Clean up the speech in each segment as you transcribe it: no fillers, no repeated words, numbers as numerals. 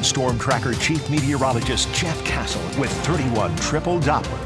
Storm Tracker Chief Meteorologist Jeff Castle with 31 Triple Doppler.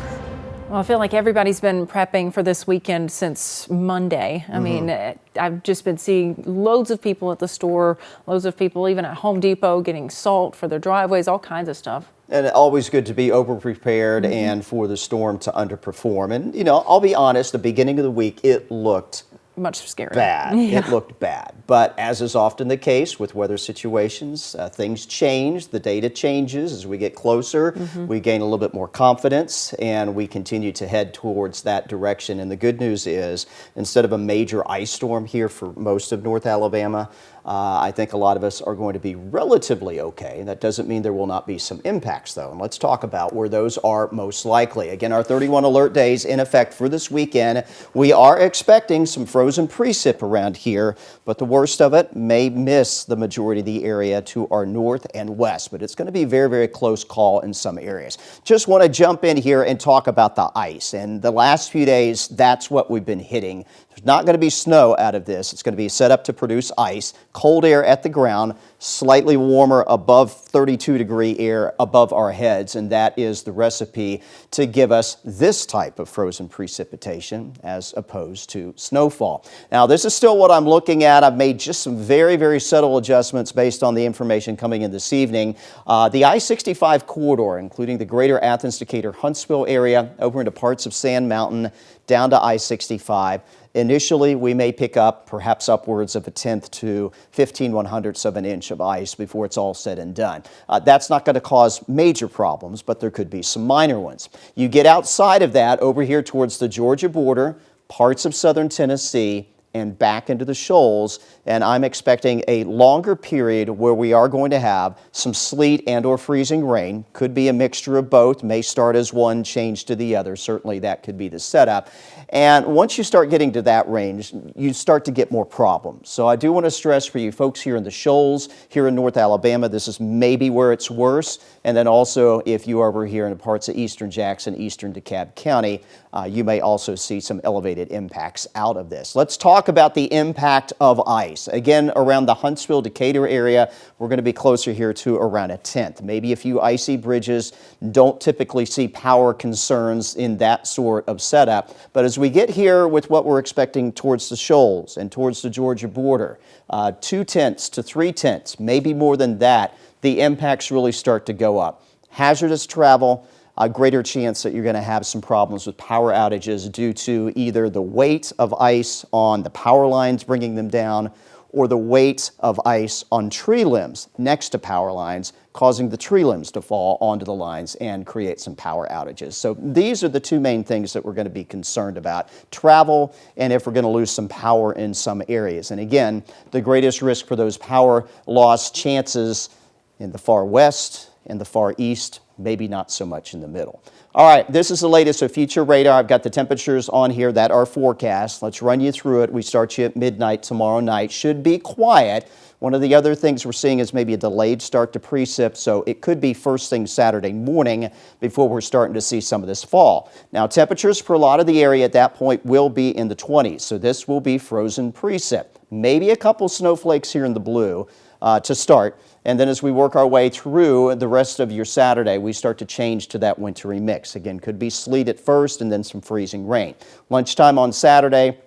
Well, I feel like everybody's been prepping for this weekend since Monday. I mean, I've just been seeing loads of people at the store, loads of people even at Home Depot getting salt for their driveways, all kinds of stuff. And always good to be over-prepared and for the storm to underperform. And, you know, I'll be honest, the beginning of the week, it looked much scarier. Bad. Yeah. It looked bad. But as is often the case with weather situations, things change. The data changes as we get closer. We gain a little bit more confidence, and we continue to head towards that direction. And the good news is, instead of a major ice storm here for most of North Alabama, I think a lot of us are going to be relatively okay. That doesn't mean there will not be some impacts, though. And let's talk about where those are most likely. Again, our 31 alert days in effect for this weekend. We are expecting some frozen precip around here, but the worst of it may miss the majority of the area to our north and west. But it's going to be a very, very close call in some areas. Just want to jump in here and talk about the ice. And the last few days, that's what we've been hitting. There's not going to be snow out of this. It's going to be set up to produce ice. Cold air at the ground, slightly warmer above 32-degree air above our heads, and that is the recipe to give us this type of frozen precipitation as opposed to snowfall. Now, this is still what I'm looking at. I've made just some very, very subtle adjustments based on the information coming in this evening. The I-65 corridor, including the greater Athens-Decatur-Huntsville area, over into parts of Sand Mountain, down to I-65. Initially, we may pick up perhaps upwards of 1/10 to 15/100ths of an inch of ice before it's all said and done. That's not going to cause major problems, but there could be some minor ones. You get outside of that over here towards the Georgia border, parts of southern Tennessee, and back into the shoals, and I'm expecting a longer period where we are going to have some sleet and or freezing rain. Could be a mixture of both, may start as one, change to the other. Certainly that could be the setup. And once you start getting to that range, you start to get more problems. So I do want to stress for you folks here in the shoals, here in North Alabama, this is maybe where it's worse. And then also if you are over here in parts of eastern Jackson, eastern DeKalb County, you may also see some elevated impacts out of this. Let's talk about the impact of ice. Again, around the Huntsville, Decatur area, we're going to be closer here to around 1/10. Maybe a few icy bridges. Don't typically see power concerns in that sort of setup. But as we get here with what we're expecting towards the shoals and towards the Georgia border, 2/10 to 3/10, maybe more than that, the impacts really start to go up. Hazardous travel, a greater chance that you're going to have some problems with power outages due to either the weight of ice on the power lines bringing them down or the weight of ice on tree limbs next to power lines, causing the tree limbs to fall onto the lines and create some power outages. So these are the two main things that we're going to be concerned about: travel and if we're going to lose some power in some areas. And again, the greatest risk for those power loss chances in the far west and the far east, maybe not so much in the middle. All right, this is the latest of future radar. I've got the temperatures on here that are forecast. Let's run you through it. We start you at midnight tomorrow night. Should be quiet. One of the other things we're seeing is maybe a delayed start to precip, so it could be first thing Saturday morning before we're starting to see some of this fall. Now, temperatures for a lot of the area at that point will be in the 20s, so this will be frozen precip. Maybe a couple snowflakes here in the blue to start. And then as we work our way through the rest of your Saturday, we start to change to that wintry mix. Again, could be sleet at first and then some freezing rain. Lunchtime on Saturday,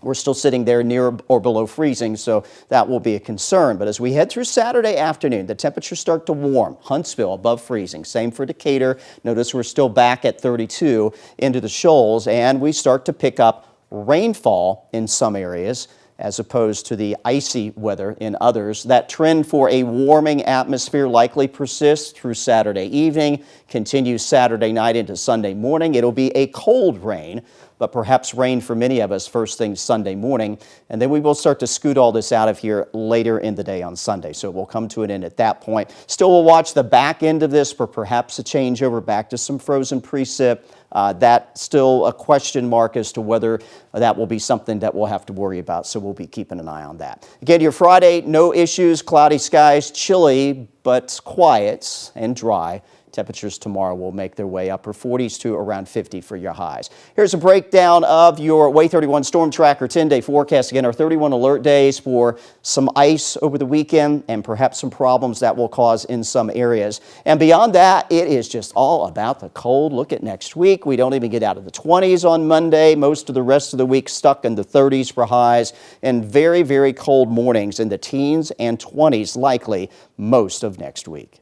we're still sitting there near or below freezing, so that will be a concern. But as we head through Saturday afternoon, the temperatures start to warm. Huntsville above freezing. Same for Decatur. Notice we're still back at 32 into the shoals, and we start to pick up rainfall in some areas as opposed to the icy weather in others. That trend for a warming atmosphere likely persists through Saturday evening, continues Saturday night into Sunday morning. It'll be a cold rain, but perhaps rain for many of us first thing Sunday morning. And then we will start to scoot all this out of here later in the day on Sunday. So we'll come to an end at that point. Still, we'll watch the back end of this for perhaps a changeover back to some frozen precip. That's still a question mark as to whether that will be something that we'll have to worry about. So we'll be keeping an eye on that. Again, your Friday, no issues, cloudy skies, chilly, but quiet and dry. Temperatures tomorrow will make their way upper 40s to around 50 for your highs. Here's a breakdown of your Way 31 Storm Tracker 10-day forecast. Again, our 31 alert days for some ice over the weekend and perhaps some problems that will cause in some areas. And beyond that, it is just all about the cold. Look at next week. We don't even get out of the 20s on Monday. Most of the rest of the week stuck in the 30s for highs, and very, very cold mornings in the teens and 20s likely most of next week.